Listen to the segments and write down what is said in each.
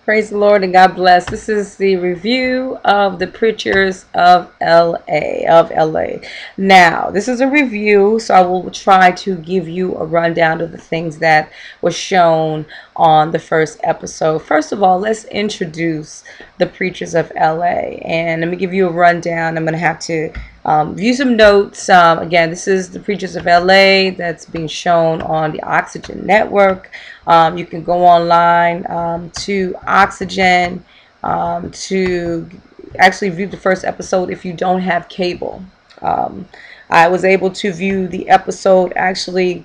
Praise the Lord and God bless. This is the review of the Preachers of LA. Now, this is a review, so I will try to give you a rundown of the things that was shown on the first episode. First of all, let's introduce the Preachers of LA, and let me give you a rundown. I'm going to have to view some notes. Again, this is the Preachers of LA that's being shown on the Oxygen Network. You can go online to Oxygen to actually view the first episode if you don't have cable. I was able to view the episode actually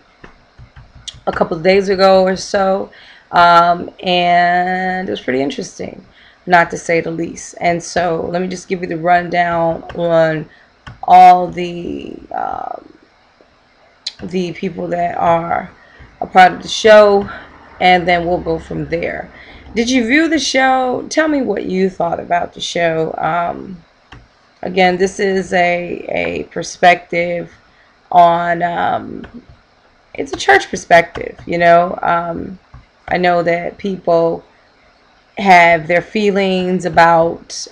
a couple of days ago or so, and it was pretty interesting, not to say the least. And so let me just give you the rundown on all the people that are a part of the show, and then we'll go from there. Did you view the show? Tell me what you thought about the show. Again, this is a perspective on, it's a church perspective, you know. I know that people have their feelings about,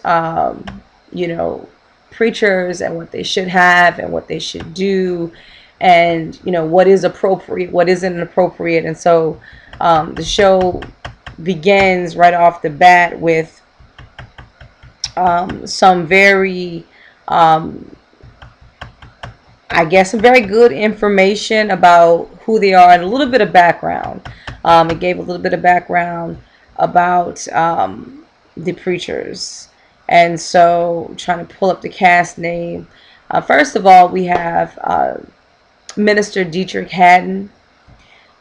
you know, preachers and what they should have and what they should do, and you know what is appropriate, what isn't appropriate. And so the show begins right off the bat with some very I guess some very good information about who they are and a little bit of background. It gave a little bit of background about the preachers. And so I'm trying to pull up the cast name. First of all, we have Minister Deitrick Haddon.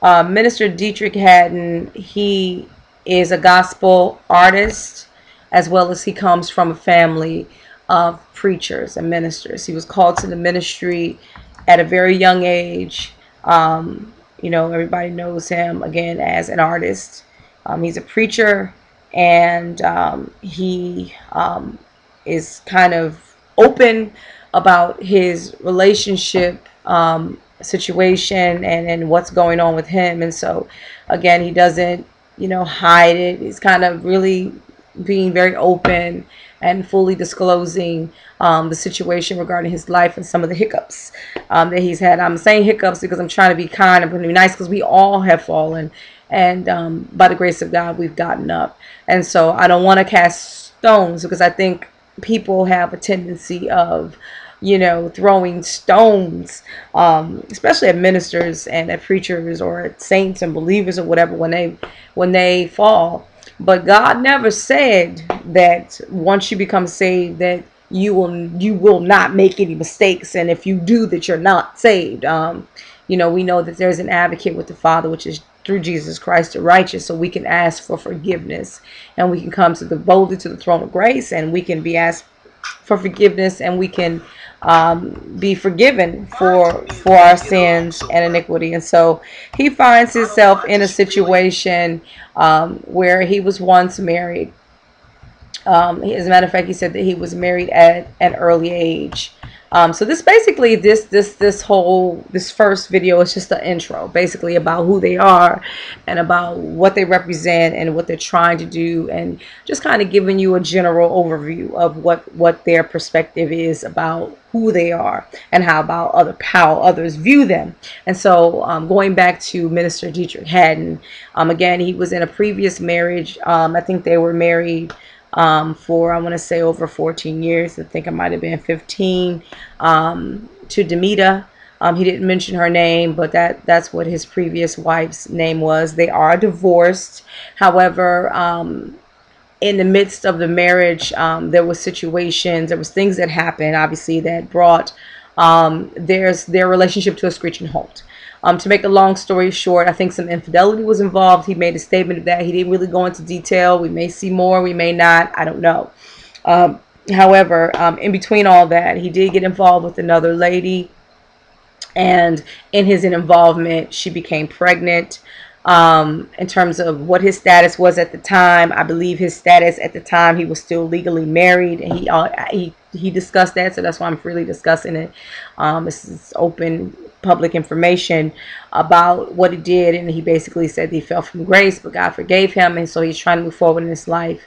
Minister Deitrick Haddon, he is a gospel artist, as well as he comes from a family of preachers and ministers. He was called to the ministry at a very young age. You know, everybody knows him again as an artist. He's a preacher, and he is kind of open about his relationship situation and what's going on with him. And so again, he doesn't, you know, hide it. He's kind of really being very open and fully disclosing the situation regarding his life and some of the hiccups that he's had. I'm saying hiccups because I'm trying to be kind and be nice, because we all have fallen, and by the grace of God we've gotten up. And so I don't want to cast stones, because I think people have a tendency of, you know, throwing stones, especially at ministers and at preachers or at saints and believers or whatever when they fall. But God never said that once you become saved that you will not make any mistakes, and if you do, that you're not saved. You know, we know that there's an advocate with the Father, which is through Jesus Christ the righteous, so we can ask for forgiveness, and we can come to boldly to the throne of grace, and we can be asked for forgiveness, and we can be forgiven for our sins and iniquity. And so he finds himself in a situation where he was once married. As a matter of fact, he said that he was married at an early age. So this basically, this first video is just an intro, basically about who they are and about what they represent and what they're trying to do, and just kind of giving you a general overview of what their perspective is about who they are and how others view them. And so going back to Minister Deitrick Haddon, again, he was in a previous marriage. I think they were married for, I want to say, over 14 years. I think it might have been 15, to Demita. He didn't mention her name, but that's what his previous wife's name was. They are divorced. However, in the midst of the marriage, there was situations, there was things that happened, obviously, that brought their relationship to a screeching halt. To make a long story short, I think some infidelity was involved. He made a statement of that. He didn't really go into detail. We may see more, we may not. I don't know. However, in between all that, he did get involved with another lady. And in his involvement, she became pregnant. In terms of what his status was at the time, I believe his status at the time, he was still legally married. And he discussed that, so that's why I'm freely discussing it. This is open public information about what he did, and he basically said he fell from grace, but God forgave him, and so he's trying to move forward in his life.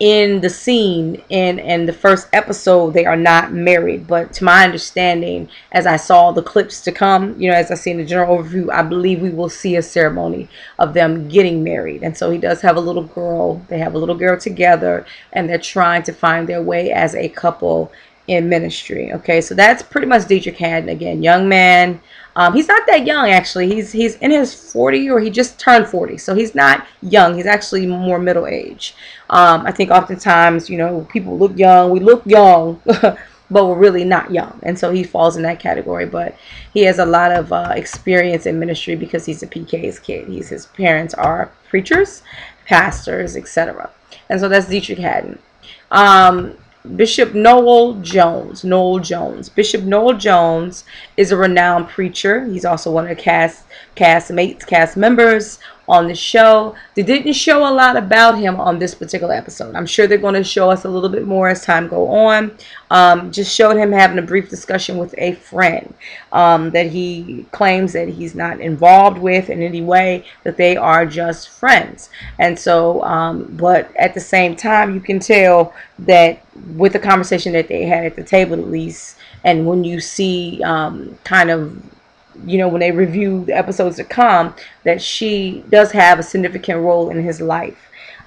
In the scene in the first episode, they are not married, but to my understanding, as I saw the clips to come, as I see in the general overview, I believe we will see a ceremony of them getting married. And so he does have a little girl. They have a little girl together, and they're trying to find their way as a couple in ministry. Okay, so that's pretty much Deitrick Haddon. Again, young man. He's not that young, actually. He's in his 40, or he just turned 40, so he's not young. He's actually more middle age. I think oftentimes, people look young. We look young, but we're really not young, and so he falls in that category. But he has a lot of experience in ministry because he's a PK's kid. His parents are preachers, pastors, etc. And so that's Deitrick Haddon. Bishop Noel Jones. Bishop Noel Jones is a renowned preacher. He's also one of the cast members on the show. They didn't show a lot about him on this particular episode. I'm sure they're going to show us a little bit more as time go on. Just showed him having a brief discussion with a friend that he claims that he's not involved with in any way, that they are just friends. And so, but at the same time, you can tell that with the conversation that they had at the table, at least, and when you see kind of, when they review the episodes to come, that she does have a significant role in his life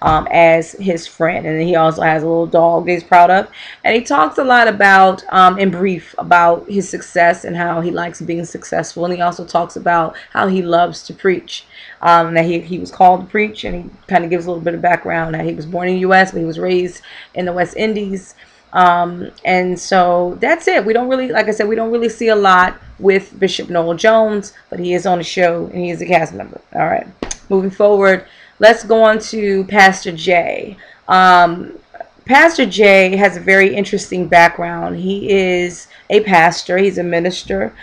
as his friend. And he also has a little dog that he's proud of. And he talks a lot about, in brief, about his success and how he likes being successful. And he also talks about how he loves to preach. That he was called to preach, and he kind of gives a little bit of background that he was born in the U.S., but he was raised in the West Indies. And so that's it. We don't really, like I said, we don't really see a lot with Bishop Noel Jones, but he is on the show and he is a cast member. All right, moving forward, let's go on to Pastor Jay. Pastor Jay has a very interesting background. He is a pastor. He's a minister.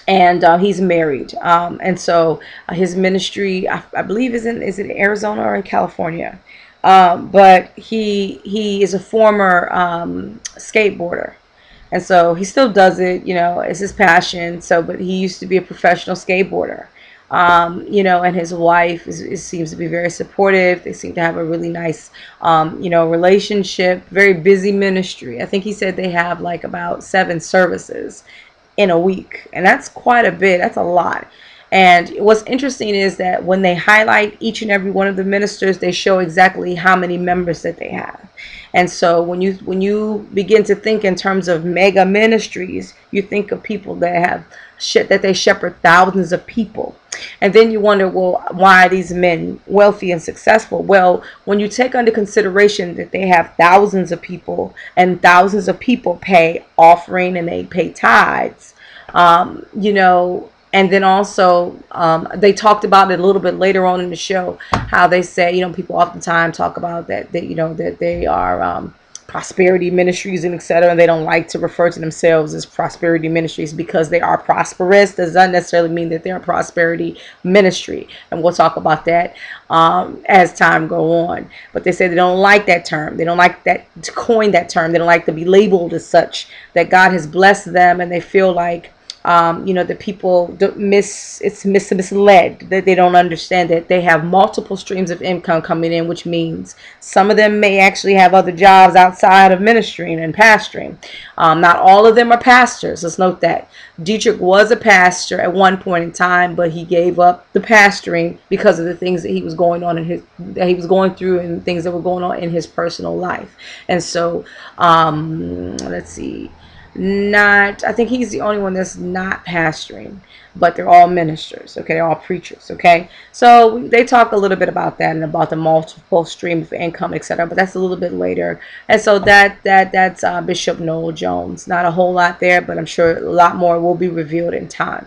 And he's married. And so his ministry, I believe, is it Arizona or in California? But he is a former skateboarder, and so he still does it. It's his passion. So, but he used to be a professional skateboarder. And his wife seems to be very supportive. They seem to have a really nice, relationship. Very busy ministry. I think he said they have like about 7 services in a week, and that's quite a bit. That's a lot. And what's interesting is that when they highlight each and every one of the ministers, they show exactly how many members that they have. And so when you begin to think in terms of mega ministries, you think of people that they shepherd thousands of people. And then you wonder, well, why are these men wealthy and successful? Well, when you take under consideration that they have thousands of people, and thousands of people pay offering and they pay tithes, and then also they talked about it a little bit later on in the show, how they say, people oftentimes talk about that they are prosperity ministries and etc. And they don't like to refer to themselves as prosperity ministries because they are prosperous. Does not necessarily mean that they're a prosperity ministry. And we'll talk about that as time go on. But they say they don't like that term. They don't like to coin that term. They don't like to be labeled as such. That God has blessed them, and they feel like the people it's misled, that they don't understand that they have multiple streams of income coming in, which means some of them may actually have other jobs outside of ministering and pastoring. Not all of them are pastors. Let's note that. Deitrick was a pastor at one point in time, but he gave up the pastoring because of the things that he was going through and things that were going on in his personal life. And so let's see. I think he's the only one that's not pastoring, but they're all ministers. Okay, they're all preachers. Okay, so they talk a little bit about that and about the multiple stream of income, etc. But that's a little bit later. And so that's Bishop Noel Jones. Not a whole lot there, but I'm sure a lot more will be revealed in time.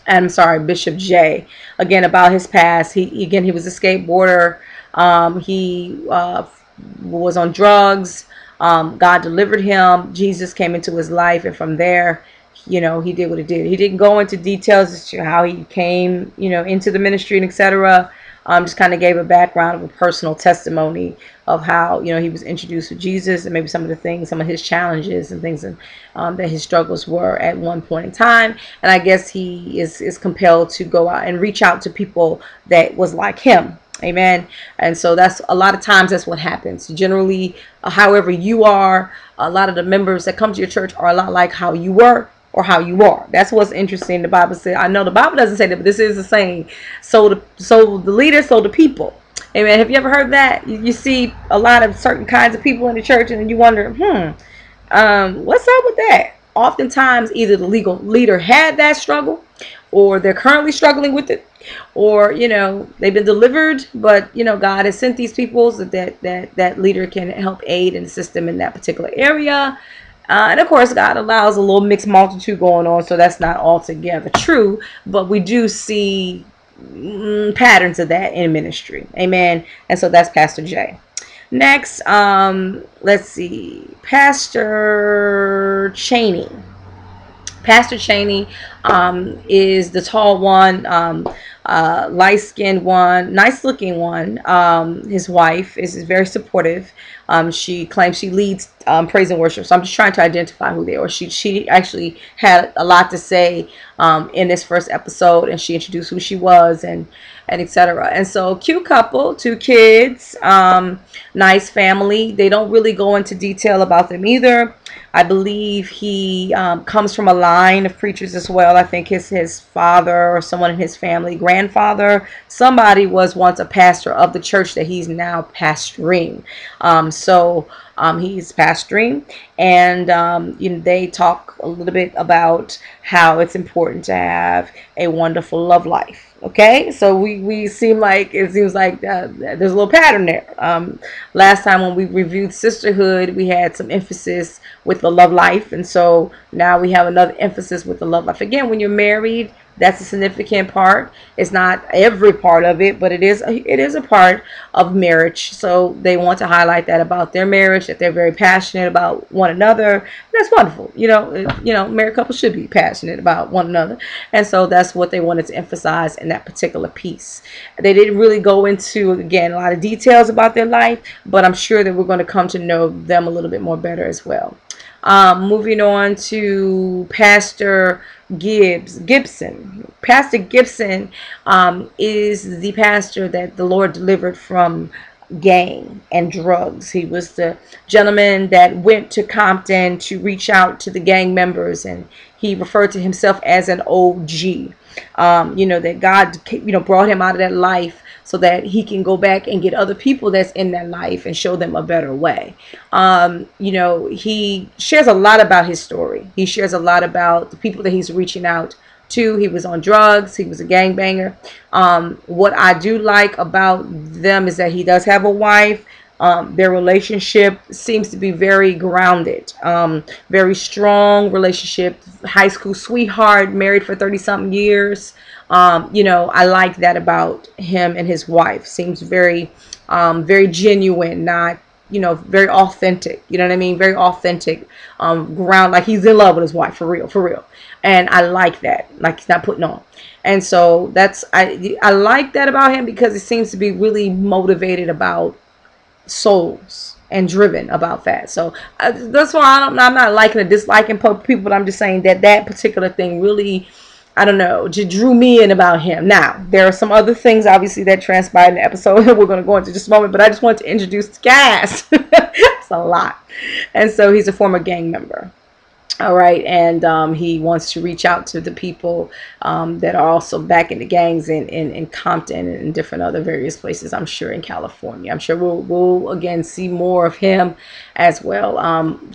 And I'm sorry, Bishop Jay. Again, about his past. He was a skateboarder. He was on drugs. God delivered him. Jesus came into his life, and from there, he did what he did. He didn't go into details as to how he came, into the ministry and etc. Just kind of gave a background of a personal testimony of how, you know, he was introduced to Jesus, and maybe some of the things, some of his challenges and things that his struggles were at one point in time. And I guess he is compelled to go out and reach out to people that was like him. Amen. And so that's a lot of times that's what happens. Generally, however you are, a lot of the members that come to your church are a lot like how you were or how you are. That's what's interesting. The Bible said, I know the Bible doesn't say that, but this is the saying. So the leader, so the people. Amen. Have you ever heard that? You see a lot of certain kinds of people in the church, and then you wonder, what's up with that? Oftentimes, either the leader had that struggle, or they're currently struggling with it, or, you know, they've been delivered, but, you know, God has sent these people so that leader can help aid and assist them in that particular area. And of course, God allows a little mixed multitude going on, so that's not altogether true, but we do see patterns of that in ministry. Amen. And so that's Pastor Jay. Next, let's see, Pastor Cheney. Pastor Cheney is the tall one, light-skinned one, nice-looking one. His wife is very supportive. She claims she leads praise and worship. So I'm just trying to identify who they are. She actually had a lot to say in this first episode, and she introduced who she was and etc. And so, cute couple, 2 kids, nice family. They don't really go into detail about them either. I believe he comes from a line of preachers as well. I think his father or someone in his family, grandfather, somebody was once a pastor of the church that he's now pastoring. He's pastoring, and you know, they talk a little bit about how it's important to have a wonderful love life. Okay, so it seems like there's a little pattern there. Last time when we reviewed sisterhood, we had some emphasis with the love life, and so now we have another emphasis with the love life. Again, when you're married, that's a significant part. It's not every part of it, but it is a part of marriage. So they want to highlight that about their marriage, that they're very passionate about one another. That's wonderful. You know, married couples should be passionate about one another, and so that's what they wanted to emphasize in that particular piece. They didn't really go into, again, a lot of details about their life, but I'm sure that we're going to come to know them a little bit more better as well. Moving on to Pastor Gibson. Pastor Gibson is the pastor that the Lord delivered from gang and drugs. He was the gentleman that went to Compton to reach out to the gang members, and he referred to himself as an OG. You know, that God, you know, brought him out of that life so that he can go back and get other people that's in that life and show them a better way. You know, he shares a lot about his story. He shares a lot about the people that he's reaching out to. He was on drugs. He was a gangbanger. What I do like about them is that he does have a wife. Their relationship seems to be very grounded, very strong relationship, high school sweetheart, married for 30-something years. You know, I like that about him and his wife. Seems very, very genuine, not, you know, very authentic. You know what I mean? Very authentic, ground, like he's in love with his wife, for real, for real. And I like that, like he's not putting on. And so I like that about him, because it seems to be really motivated about souls and driven about that. So that's why I'm not liking or disliking people, but I'm just saying that particular thing really, I don't know, just drew me in about him. Now, there are some other things, obviously, that transpired in the episode that we're going to go into just a moment, but I just want to introduce the cast. It's a lot. And so he's a former gang member. All right, and he wants to reach out to the people that are also back in the gangs in Compton and in different other various places, I'm sure, in California. I'm sure we'll again see more of him as well.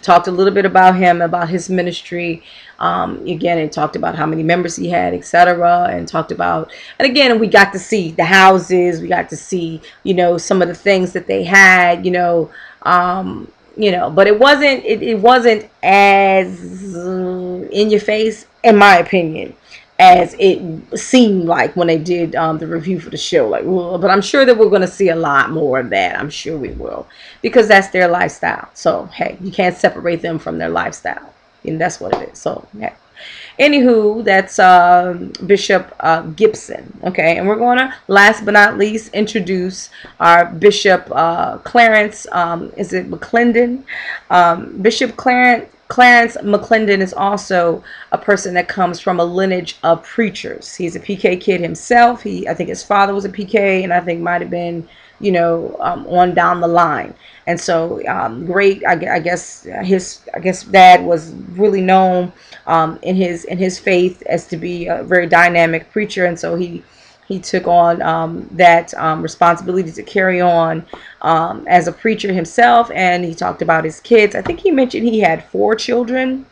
Talked a little bit about him, about his ministry. Again, and talked about how many members he had, etc. And talked about, and again, we got to see the houses. We got to see, you know, some of the things that they had, you know, but it wasn't as in your face, in my opinion, as it seemed like when they did the review for the show. Like, but I'm sure that we're going to see a lot more of that. I'm sure we will, because that's their lifestyle. So hey, you can't separate them from their lifestyle, and that's what it is. So yeah. Anywho, that's Bishop Gibson. Okay, and we're going to, last but not least, introduce our Bishop Clarence. Is it McClendon? Bishop Clarence McClendon is also a person that comes from a lineage of preachers. He's a PK kid himself. I think his father was a PK, and I think might have been, you know, on down the line. And so great. I guess dad was really known in his faith as to be a very dynamic preacher, and so he took on that responsibility to carry on as a preacher himself. And he talked about his kids. I think he mentioned he had 4 children.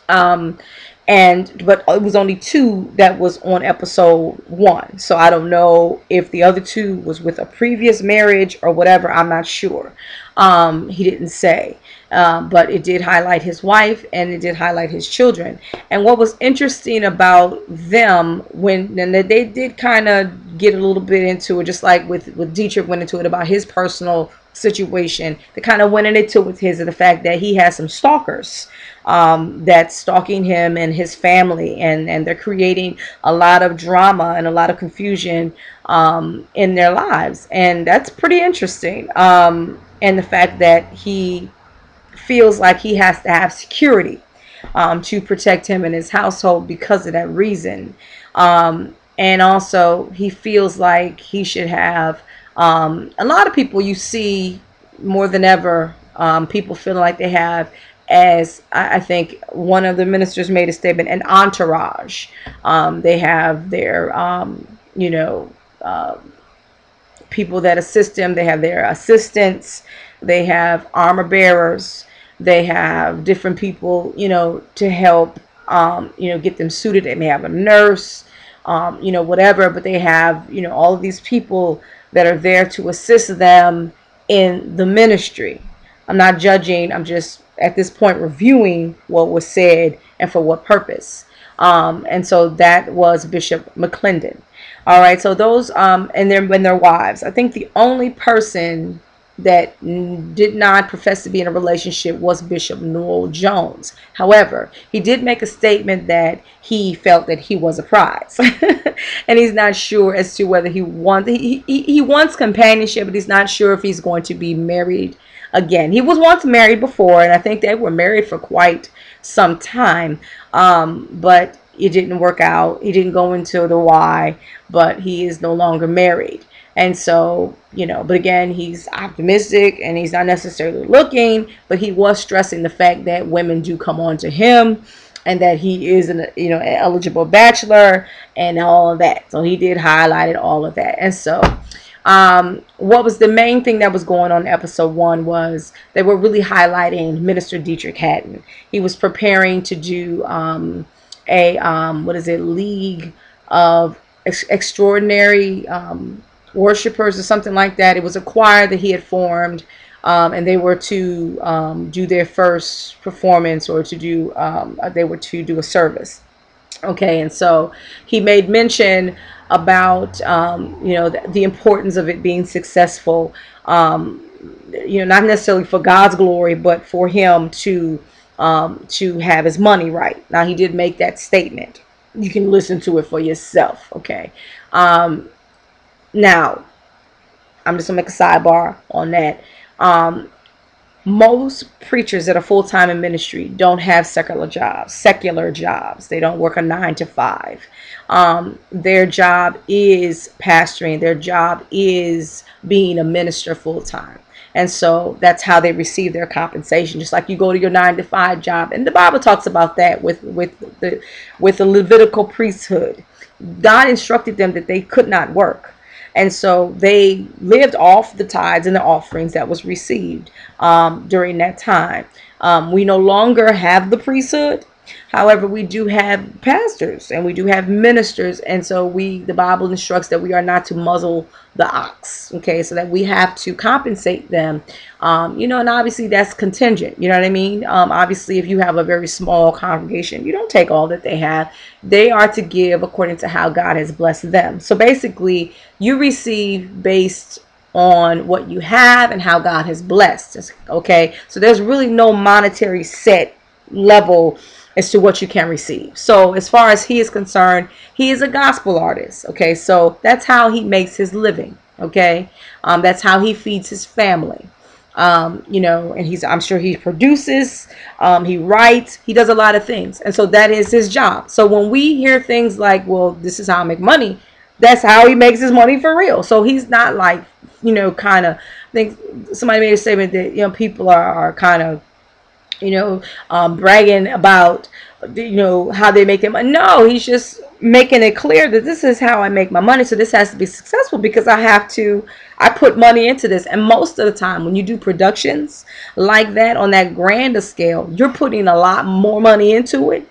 But it was only 2 that was on episode 1, so I don't know if the other 2 was with a previous marriage or whatever. I'm not sure. He didn't say, but it did highlight his wife, and it did highlight his children. And what was interesting about them, and they did kind of get a little bit into it, just like with Dietrich went into it about his personal situation. They kind of went into it with the fact that he has some stalkers that's stalking him and his family, and they're creating a lot of drama and a lot of confusion in their lives. And that's pretty interesting. And the fact that he feels like he has to have security to protect him and his household because of that reason. And also he feels like he should have a lot of people, you see more than ever, people feeling like they have, as I think one of the ministers made a statement, an entourage. They have their people that assist them. They have their assistants. They have armor bearers. They have different people, to help, get them suited. They may have a nurse, whatever, but they have, all of these people that are there to assist them in the ministry. I'm not judging. I'm just at this point reviewing what was said and for what purpose. And so that was Bishop McClendon. All right. So those and their wives. I think the only person that did not profess to be in a relationship was Bishop Noel Jones. However, he did make a statement that he felt that he was a prize, and he's not sure as to whether he wants companionship, but he's not sure if he's going to be married again. He was once married before, and I think they were married for quite some time, but it didn't work out. He didn't go into the why, but he is no longer married. And so, but again, he's optimistic and he's not necessarily looking, but he was stressing the fact that women do come on to him and that he is an eligible bachelor and all of that. So he did highlight all of that. And so what was the main thing that was going on in episode 1 was they were really highlighting Minister Dietrich Haddon. He was preparing to do League of Extraordinary Worshipers or something like that. It was a choir that he had formed, and they were to do their first performance, or they were to do a service. Okay, and so he made mention about the importance of it being successful, not necessarily for God's glory, but for him to have his money right. Now, he did make that statement. You can listen to it for yourself. Okay. Now, I'm just gonna make a sidebar on that. Most preachers that are full-time in ministry don't have secular jobs. They don't work a 9 to 5. Their job is pastoring. Their job is being a minister full-time. And so that's how they receive their compensation. Just like you go to your 9 to 5 job. And the Bible talks about that with the Levitical priesthood. God instructed them that they could not work. And so they lived off the tithes and the offerings that was received during that time. We no longer have the priesthood. However, we do have pastors and we do have ministers. And so the Bible instructs that we are not to muzzle the ox. Okay, so that we have to compensate them. And obviously that's contingent. You know what I mean? Obviously, if you have a very small congregation, you don't take all that they have. They are to give according to how God has blessed them. So basically, you receive based on what you have and how God has blessed. Okay, so there's really no monetary set level as to what you can receive. So as far as he is concerned, he is a gospel artist. Okay, so that's how he makes his living. Okay, that's how he feeds his family. You know, and I'm sure he produces, he writes, he does a lot of things, and so that is his job. So when we hear things like, well, this is how I make money, that's how he makes his money for real. So he's not like, you know, kind of, I think somebody made a statement that, you know, people are kind of, you know, bragging about, you know, how they make them. No, he's just making it clear that this is how I make my money. So this has to be successful because I put money into this. And most of the time when you do productions like that on that grander scale, you're putting a lot more money into it.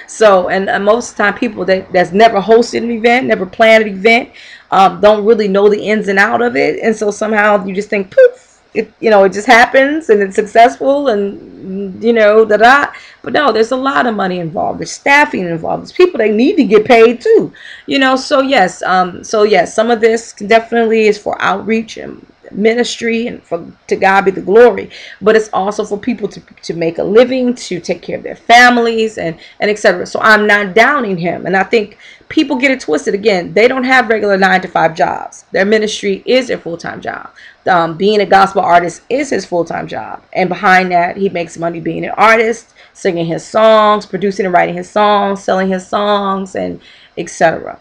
So, and most of the time people that's never hosted an event, never planned an event, don't really know the ins and out of it. And so somehow you just think, poof, it, you know, it just happens and it's successful and, you know, but no, there's a lot of money involved. There's staffing involved. There's people that need to get paid too, you know. So yes, some of this definitely is for outreach and ministry, and to God be the glory, but it's also for people to make a living, to take care of their families, and etc. So I'm not downing him, and I think people get it twisted. Again, they don't have regular 9-to-5 jobs. Their ministry is their full-time job. Being a gospel artist is his full-time job, and behind that he makes money being an artist, singing his songs, producing and writing his songs, selling his songs, and etc.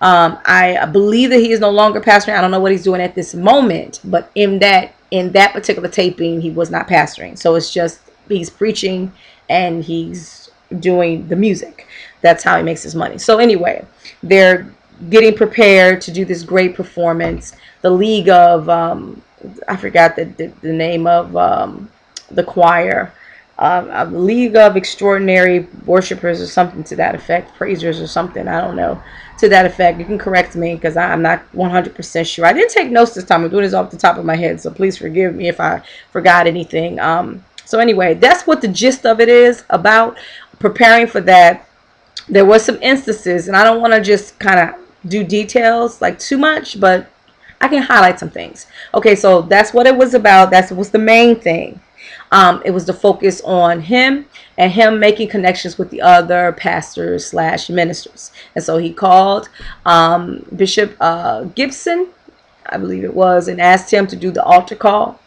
I believe that he is no longer pastoring. I don't know what he's doing at this moment, but in that particular taping, he was not pastoring. So it's just he's preaching and he's doing the music. That's how he makes his money. So anyway, they're getting prepared to do this great performance. The League of I forgot the name of the choir. A League of Extraordinary Worshipers or something to that effect, praisers or something, I don't know, to that effect. You can correct me because I'm not 100% sure. I didn't take notes this time. I'm doing this off the top of my head, so please forgive me if I forgot anything. So anyway, that's what the gist of it is about preparing for that. There were some instances, and I don't want to just kind of do details like too much, but I can highlight some things. Okay, so that's what it was about. That was the main thing. It was the focus on him and him making connections with the other pastors / ministers. And so he called Bishop Gibson, I believe it was, and asked him to do the altar call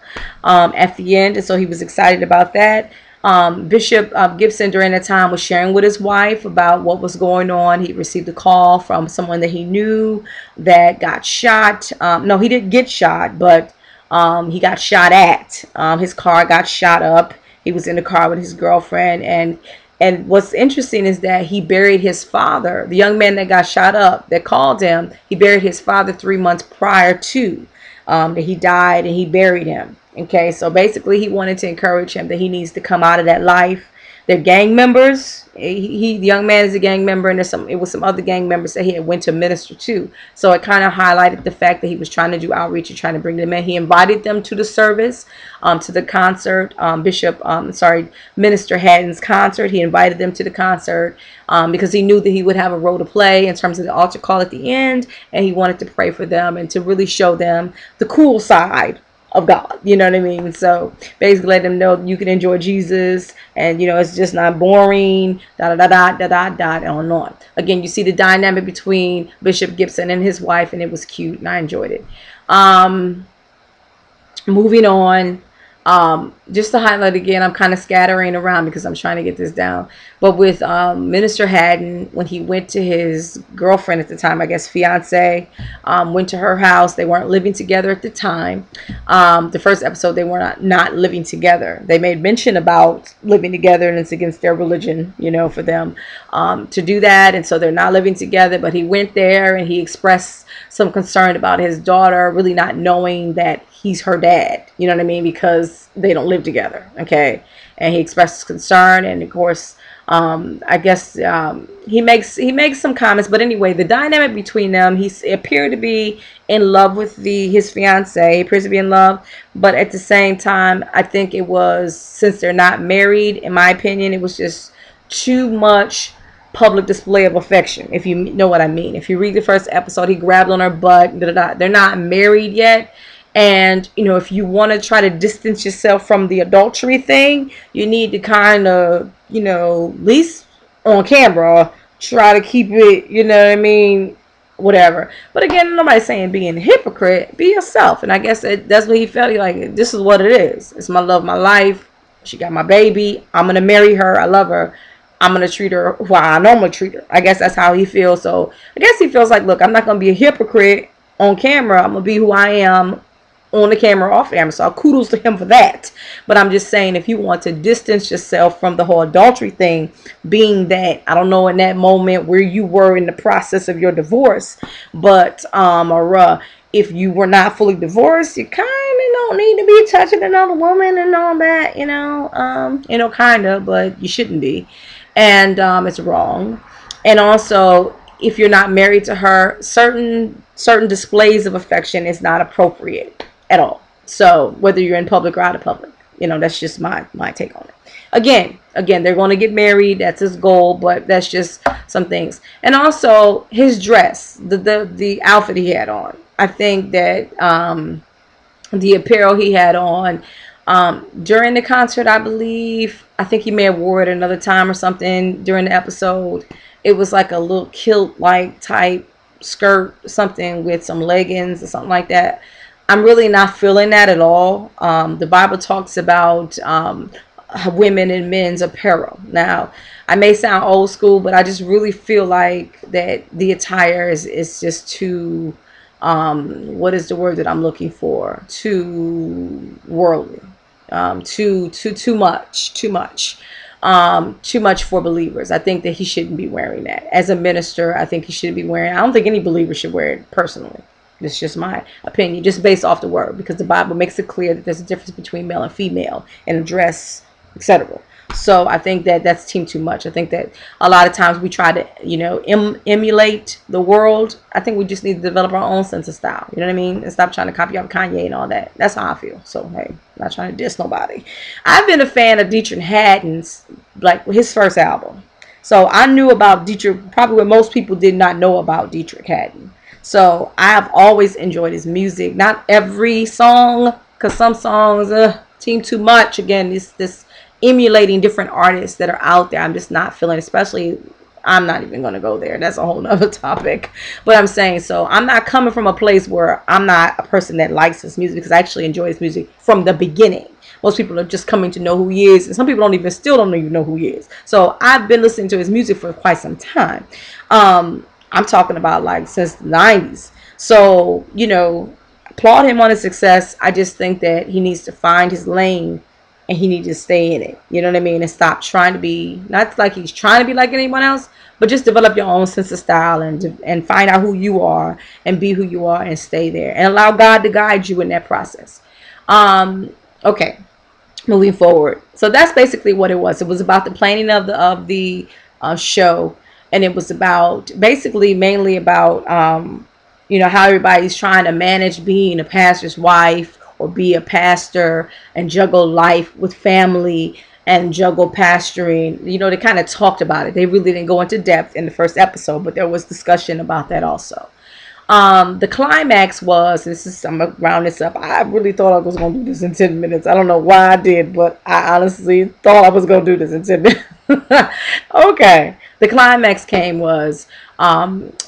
at the end. And so he was excited about that. Bishop Gibson during that time was sharing with his wife about what was going on. He received a call from someone that he knew that got shot. No, he didn't get shot, but he got shot at. His car got shot up. He was in the car with his girlfriend, and what's interesting is that he buried his father, the young man that got shot up, that called him. He buried his father 3 months prior to that he died, and he buried him. Okay, so basically he wanted to encourage him that he needs to come out of that life. They're gang members. The young man is a gang member, and it was some other gang members that he had went to minister to. So it kind of highlighted the fact that he was trying to do outreach and trying to bring them in. He invited them to the service, to the concert, Minister Haddon's concert. He invited them to the concert because he knew that he would have a role to play in terms of the altar call at the end, and he wanted to pray for them and to really show them the cool side of God, you know what I mean? So basically let them know you can enjoy Jesus, and you know it's just not boring, and on. Again, you see the dynamic between Bishop Gibson and his wife, and it was cute, and I enjoyed it. Moving on, just to highlight again, I'm kind of scattering around because I'm trying to get this down. But with Minister Haddon, when he went to his girlfriend at the time, I guess fiance, went to her house. They weren't living together at the time. The first episode, they were not living together. They made mention about living together, and it's against their religion, you know, for them to do that. And so they're not living together. But he went there and he expressed some concern about his daughter really not knowing that he's her dad, you know what I mean, because they don't live together. Okay, and he expressed concern, and of course I guess he makes some comments, but anyway, the dynamic between them, he appeared to be in love with his fiance. He appears to be in love, but at the same time, I think it was, since they're not married, in my opinion, it was just too much public display of affection, if you know what I mean. If you read the first episode, he grabbed on her butt. They're not married yet. And, you know, if you want to try to distance yourself from the adultery thing, you need to kind of you know, at least on camera, try to keep it, you know what I mean, whatever. But again, nobody's saying being a hypocrite. Be yourself. And I guess that's what he felt. He like, this is what it is. It's my love, my life. She got my baby. I'm gonna marry her. I love her. I'm gonna treat her how I normally treat her. I guess that's how he feels. So I guess he feels like, look, I'm not gonna be a hypocrite on camera. I'm gonna be who I am on the camera, off camera. So kudos to him for that. But I'm just saying, if you want to distance yourself from the whole adultery thing, being that, I don't know, in that moment where you were in the process of your divorce, but or if you were not fully divorced, you kind of don't need to be touching another woman and all that, kind of, but you shouldn't be. And it's wrong. And also, if you're not married to her, certain displays of affection is not appropriate at all. So whether you're in public or out of public, that's just my take on it. Again, they're going to get married. That's his goal, but that's just some things. And also his dress, the outfit he had on. I think that the apparel he had on during the concert, I think he may have wore it another time or something during the episode. It was like a little kilt-like type skirt, something with some leggings or something like that. I'm really not feeling that at all. The Bible talks about women and men's apparel. Now, I may sound old school, but I just really feel like that the attire is just too, what is the word that I'm looking for? Too worldly. Too much for believers. I think that he shouldn't be wearing that. As a minister, I think he should be wearing it. I don't think any believer should wear it personally. It's just my opinion, just based off the word, because the Bible makes it clear that there's a difference between male and female in dress, etc. So I think that that's too much. I think that a lot of times we try to, emulate the world. I think we just need to develop our own sense of style. You know what I mean? And stop trying to copy out Kanye and all that. That's how I feel. So, hey, I'm not trying to diss nobody. I've been a fan of Deitrick Haddon's, like his first album. So I knew about Deitrick, probably what most people did not know about Deitrick Haddon. So I've always enjoyed his music. Not every song, because some songs seem too much. Again, this emulating different artists that are out there, I'm just not feeling, especially, I'm not even going to go there. That's a whole nother topic. But I'm saying, so I'm not coming from a place where I'm not a person that likes his music, because I actually enjoy his music from the beginning. Most people are just coming to know who he is, and some people still don't even know who he is. So I've been listening to his music for quite some time. I'm talking about like since the 90s. So, applaud him on his success. I just think that he needs to find his lane and he needs to stay in it. You know what I mean? And stop trying to be, not like he's trying to be like anyone else, but just develop your own sense of style and find out who you are and be who you are and stay there and allow God to guide you in that process. Okay, moving forward. So that's basically what it was. It was about the planning of the show. And it was about mainly about, how everybody's trying to manage being a pastor's wife or be a pastor and juggle life with family and juggle pastoring. They kind of talked about it. They really didn't go into depth in the first episode, but there was discussion about that also. The climax was, I'm going to round this up. I really thought I was going to do this in 10 minutes. I don't know why I did, but I honestly thought I was going to do this in 10 minutes. Okay. The climax was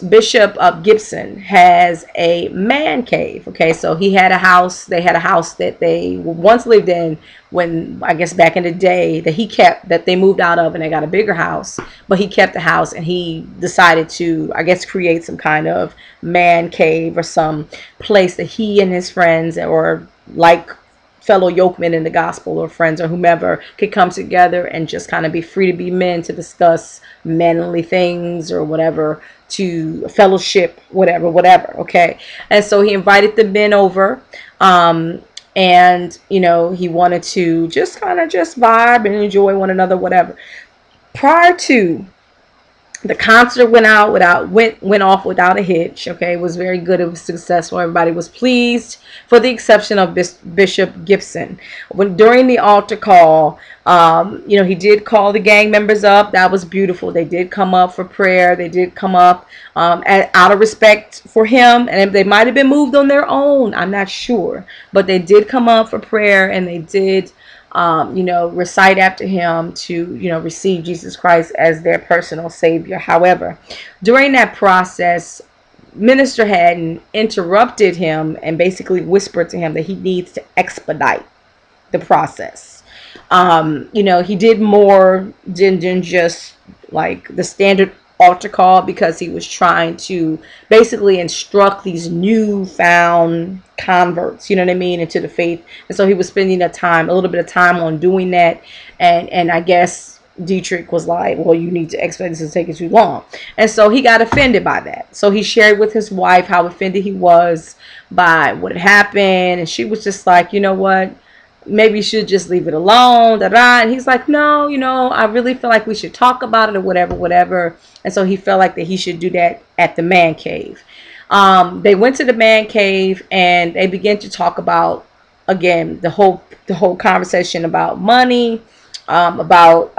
Bishop Gibson has a man cave. Okay, so he had a house. They had a house that they once lived in when, I guess, back in the day that he kept, that they moved out of and they got a bigger house. But he kept the house and he decided to, I guess, create some kind of man cave or some place that he and his friends or like fellow yokemen in the gospel or friends or whomever could come together and just kind of be free to be men to discuss manly things or whatever, to fellowship, whatever. Okay. And so he invited the men over, and he wanted to just kind of just vibe and enjoy one another, whatever. Prior to the concert went off without a hitch. Okay, it was very good. It was successful. Everybody was pleased, for the exception of Bishop Gibson. During the altar call, he did call the gang members up. That was beautiful. They did come up for prayer. They did come up out of respect for him, and they might have been moved on their own. I'm not sure, but they did come up for prayer, and they did you know, recite after him to, you know, receive Jesus Christ as their personal Savior. However, during that process, Minister Haddon interrupted him and basically whispered to him that he needs to expedite the process. You know, he did more than just like the standard altar call, because he was trying to basically instruct these newfound converts, you know what I mean, into the faith. And so he was spending a little bit of time on doing that. And I guess Dietrich was like, well, you need to expect this to take too long. And so he got offended by that. So he shared with his wife how offended he was by what had happened. And she was just like, you know what? Maybe you should just leave it alone. Da, da. And he's like, no, you know, I really feel like we should talk about it or whatever, whatever. And so he felt like that he should do that at the man cave. They went to the man cave and they began to talk about, again, the whole conversation about money, about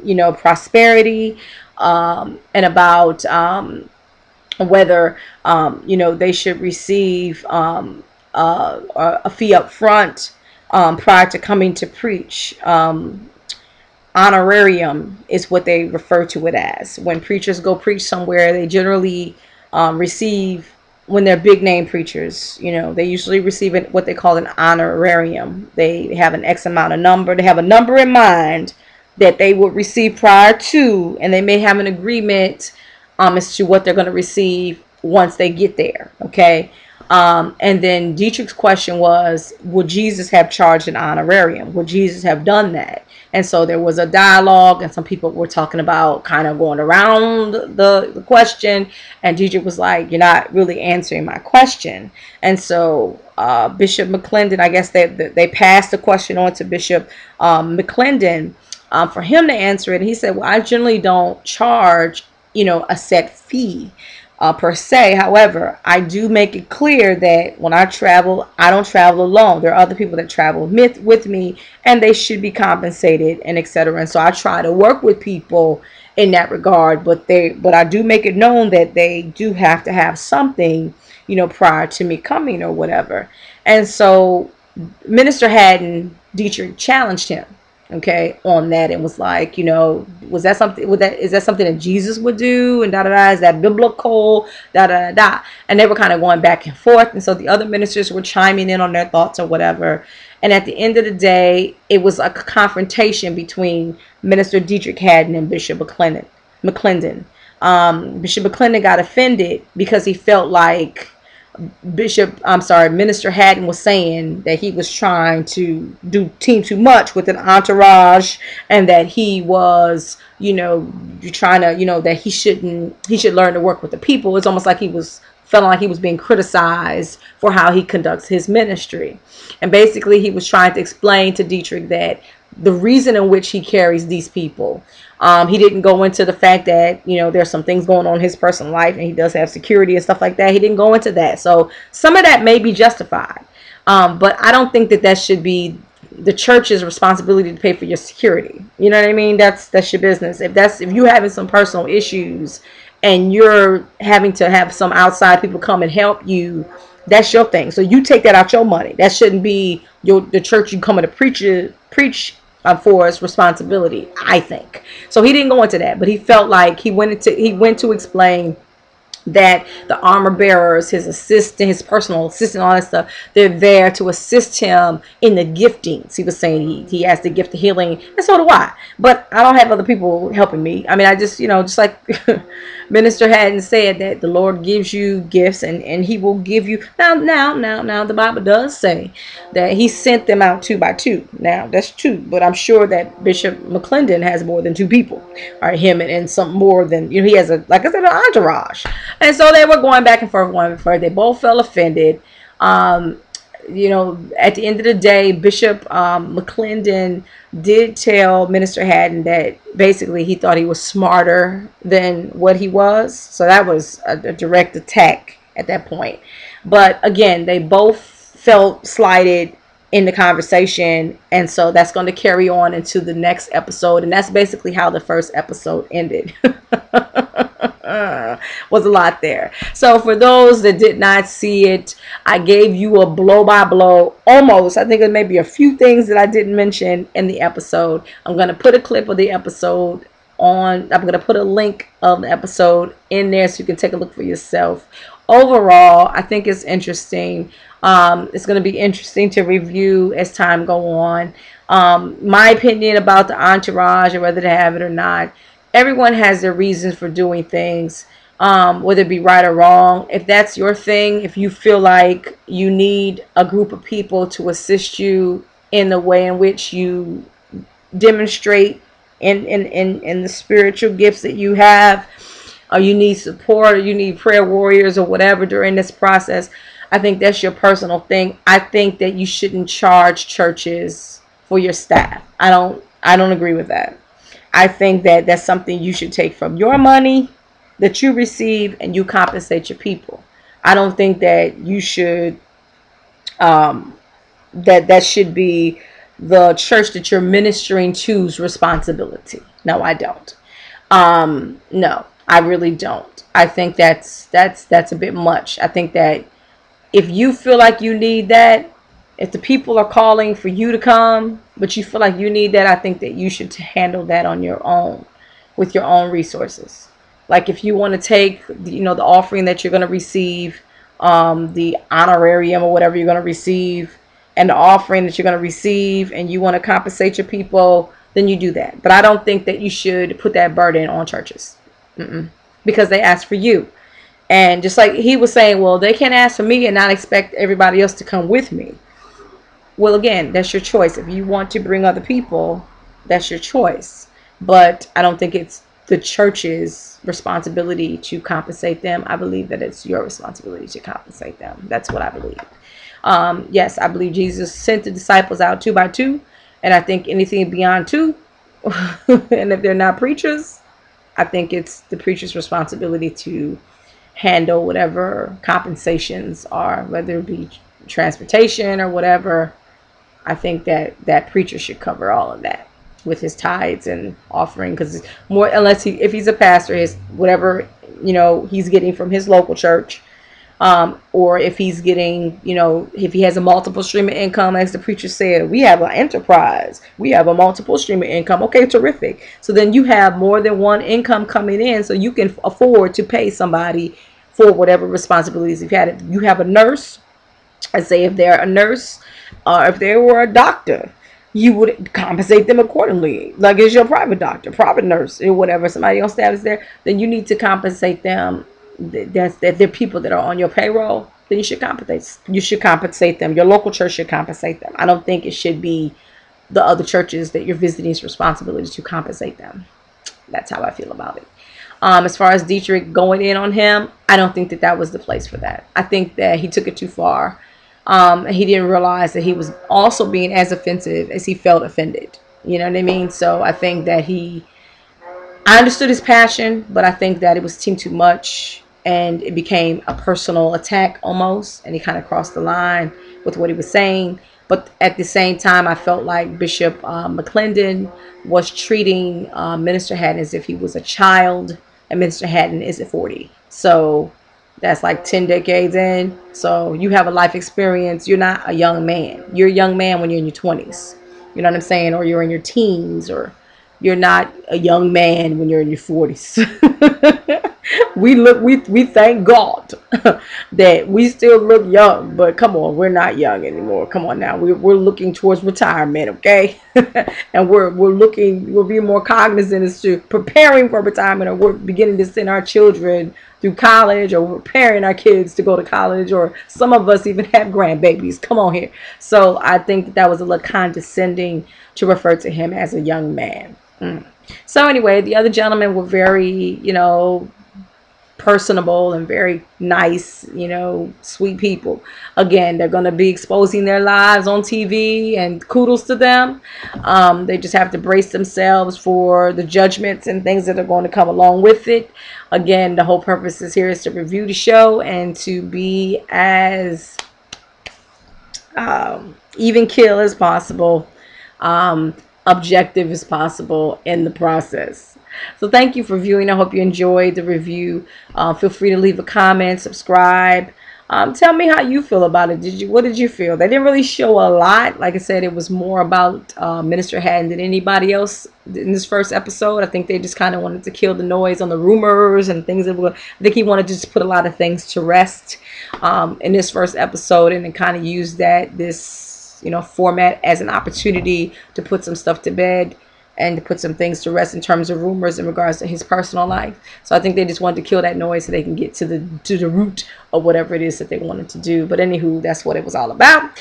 you know, prosperity, and about whether you know, they should receive a fee up front prior to coming to preach. Honorarium is what they refer to it as. When preachers go preach somewhere, they generally receive, when they're big name preachers, you know, they usually receive what they call an honorarium. They have an X amount of number. They have a number in mind that they would receive prior to, and they may have an agreement as to what they're going to receive once they get there. Okay. And then Dietrich's question was, would Jesus have charged an honorarium? Would Jesus have done that? And so there was a dialogue, and some people were talking about kind of going around the question. And Dietrich was like, you're not really answering my question. And so Bishop McClendon, I guess they passed the question on to Bishop McClendon for him to answer it. And he said, well, I generally don't charge, you know, a set fee per se. However, I do make it clear that when I travel, I don't travel alone. There are other people that travel with me, and they should be compensated, and etc. And so I try to work with people in that regard, but I do make it known that they do have to have something, you know, prior to me coming or whatever. And so Minister Haddon, Dietrich challenged him, okay, on that, and was like, you know, is that something that Jesus would do, and da da da, is that biblical, da da da. And they were kind of going back and forth, and so the other ministers were chiming in on their thoughts or whatever. And at the end of the day, it was a confrontation between Minister Dietrich Haddon and Bishop McClendon. Bishop McClendon got offended because he felt like Minister Haddon was saying that he was trying to do team too much with an entourage, and that he was, you know, trying to, you know, that he should learn to work with the people. It's almost like he was feeling like he was being criticized for how he conducts his ministry. And basically he was trying to explain to Dietrich that the reason in which he carries these people, he didn't go into the fact that, you know, there's some things going on in his personal life and he does have security and stuff like that. He didn't go into that. So some of that may be justified. But I don't think that should be the church's responsibility to pay for your security. You know what I mean? That's your business. If you're having some personal issues and you're having to have some outside people come and help you, that's your thing. So you take that out your money. That shouldn't be the church you coming to preach for its responsibility, I think. So he didn't go into that, but he felt like he went to explain that the armor bearers, his assistant, his personal assistant, all that stuff, they're there to assist him in the giftings. He was saying he has the gift of healing, and so do I. But I don't have other people helping me. I mean, I just, you know, just like Minister Haddon said, that the Lord gives you gifts, and he will give you. Now, the Bible does say that he sent them out 2 by 2. Now, that's 2, but I'm sure that Bishop McClendon has more than 2 people, or him and some more than, you know, he has like I said, an entourage. And so they were going back and forth, They both felt offended. You know, at the end of the day, Bishop McClendon did tell Minister Haddon that basically he thought he was smarter than what he was. So that was a direct attack at that point. But again, they both felt slighted in the conversation, and so that's going to carry on into the next episode, and that's basically how the first episode ended. Was a lot there. So for those that did not see it, I gave you a blow by blow, almost. I think it may be a few things that I didn't mention in the episode. I'm going to put a clip of the episode on. I'm going to put a link of the episode in there so you can take a look for yourself. Overall, I think it's interesting. It's going to be interesting to review as time go on. My opinion about the entourage, or whether to have it or not, everyone has their reasons for doing things, whether it be right or wrong. If that's your thing, if you feel like you need a group of people to assist you in the way in which you demonstrate in the spiritual gifts that you have, or you need support, or you need prayer warriors or whatever during this process, I think that's your personal thing. I think that you shouldn't charge churches for your staff. I don't agree with that. I think that that's something you should take from your money that you receive, and you compensate your people. I don't think that you should that should be the church that you're ministering to's responsibility. No, I don't. No, I really don't. I think that's a bit much. I think that if you feel like you need that, if the people are calling for you to come, but you feel like you need that, I think that you should handle that on your own, with your own resources. Like if you want to take, the offering that you're going to receive, the honorarium or whatever you're going to receive, and the offering that you're going to receive, and you want to compensate your people, then you do that. But I don't think that you should put that burden on churches, because they ask for you. And just like he was saying, well, they can't ask for me and not expect everybody else to come with me. Well, again, that's your choice. If you want to bring other people, that's your choice. But I don't think it's the church's responsibility to compensate them. I believe that it's your responsibility to compensate them. That's what I believe. Yes, I believe Jesus sent the disciples out 2 by 2. And I think anything beyond 2, and if they're not preachers, I think it's the preacher's responsibility to handle whatever compensations are, whether it be transportation or whatever. I think that preacher should cover all of that with his tithes and offering, because more, unless if he's a pastor, his whatever he's getting from his local church, or if he's getting, if he has a multiple stream of income, as the preacher said, we have an enterprise, we have a multiple stream of income. Okay, terrific. So then you have more than one income coming in, so you can afford to pay somebody for whatever responsibilities you've had. If you have a nurse, I say if they're a nurse, or if they were a doctor, you would compensate them accordingly. Like it's your private doctor, private nurse, or whatever, somebody on staff is there, then you need to compensate them. That they're people that are on your payroll, then you should compensate. You should compensate them. Your local church should compensate them. I don't think it should be the other churches that you're visiting's responsibility to compensate them. That's how I feel about it. As far as Dietrich going in on him, I don't think that was the place for that. I think that he took it too far. He didn't realize that he was also being as offensive as he felt offended. You know what I mean? So I think that I understood his passion, but I think that it was too much, and it became a personal attack almost, and he kind of crossed the line with what he was saying. But at the same time, I felt like Bishop McClendon was treating Minister Haddon as if he was a child, and Minister Haddon is at 40. So that's like 10 decades in. So you have a life experience. You're not a young man. You're a young man when you're in your 20s. You know what I'm saying? Or you're in your teens, or you're not a young man when you're in your 40s. We thank God that we still look young, but come on, we're not young anymore. Come on now, we're looking towards retirement, okay? And we're being more cognizant as to preparing for retirement, or we're beginning to send our children through college, or we're preparing our kids to go to college, or some of us even have grandbabies. Come on here. So I think that was a little condescending to refer to him as a young man. So anyway, the other gentlemen were very, personable and very nice, sweet people. Again, they're going to be exposing their lives on TV, and kudos to them. They just have to brace themselves for the judgments and things that are going to come along with it. Again, the whole purpose is here is to review the show and to be as even kill as possible, objective as possible in the process. So thank you for viewing. I hope you enjoyed the review. Feel free to leave a comment, subscribe. Tell me how you feel about it. What did you feel? They didn't really show a lot. Like I said, it was more about Minister Hatton than anybody else in this first episode. I think they just kind of wanted to kill the noise on the rumors and things that were. I think he wanted to just put a lot of things to rest in this first episode, and then kind of use this format as an opportunity to put some stuff to bed and to put some things to rest in terms of rumors in regards to his personal life. So I think they just wanted to kill that noise so they can get to the root of whatever it is that they wanted to do. But anywho, that's what it was all about.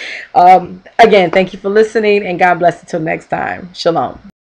Again, thank you for listening, and God bless until next time. Shalom.